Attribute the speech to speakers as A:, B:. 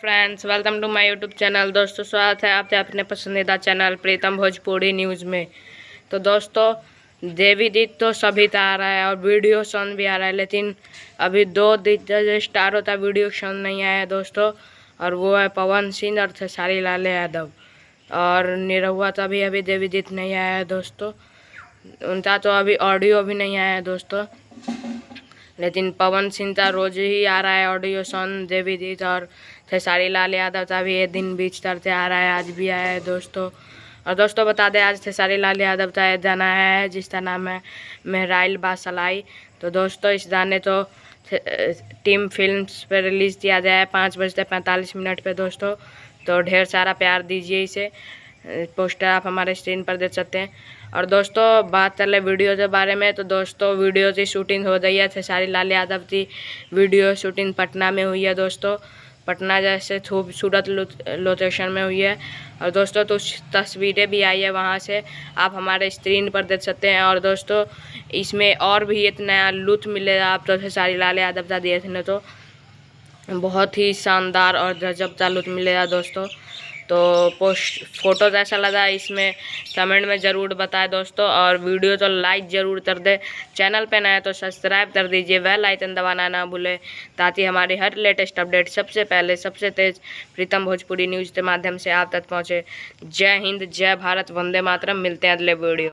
A: Friends, welcome to my YouTube channel. दोस्तों, स्वागत है आपके अपने पसंदीदा चैनल प्रीतम भोजपुरी न्यूज़ में। तो दोस्तों, देवी दीद तो सभी का आ रहा है और वीडियो सॉन्ग भी आ रहा है, लेकिन अभी दो दिग्गज स्टारों का वीडियो सॉन्ग नहीं आया है दोस्तों, और वो है पवन सिंह और खेसारी लाल यादव। और निरहुआ का भी अभी देवी दीद नहीं आया है दोस्तों, उनका तो अभी ऑडियो भी नहीं आया है दोस्तों। लेकिन पवन सिंह का रोज ही आ रहा है ऑडियो सॉन्ग। देवी दीद और खेसारी लाल यादव का भी ये दिन बीच करते आ रहा है, आज भी आया है दोस्तों। और दोस्तों बता दें, आज खेसारी लाल यादव का गाना है जिसका नाम है मेहराइल बासलाई। तो दोस्तों, इस गाने तो टीम फिल्म्स पे रिलीज़ किया गया है 5:45 पे दोस्तों। तो ढेर सारा प्यार दीजिए इसे। पोस्टर आप हमारे स्क्रीन पर देख सकते हैं। और दोस्तों, बात चले वीडियो के बारे में, तो दोस्तों वीडियो की शूटिंग हो गई है। खेसारी लाल यादव की वीडियो शूटिंग पटना में हुई है दोस्तों। पटना जैसे खूबसूरत लोकेशन में हुई है। और दोस्तों कुछ तस्वीरें भी आई है वहाँ से, आप हमारे स्क्रीन पर देख सकते हैं। और दोस्तों, इसमें और भी एक नया लुत्फ मिलेगा आप तो खेसारी लाल यादव का देखने, तो बहुत ही शानदार और गजब का लुत्फ मिलेगा दोस्तों। तो फोटो कैसा लगा इसमें कमेंट में ज़रूर बताएं दोस्तों। और वीडियो तो लाइक ज़रूर कर दे। चैनल पे नया तो सब्सक्राइब कर दीजिए, बेल आइकन दबाना ना भूलें, ताकि हमारी हर लेटेस्ट अपडेट सबसे पहले सबसे तेज़ प्रीतम भोजपुरी न्यूज़ के माध्यम से आप तक पहुँचे। जय हिंद, जय भारत, वंदे मातरम। मिलते हैं अगले वीडियो।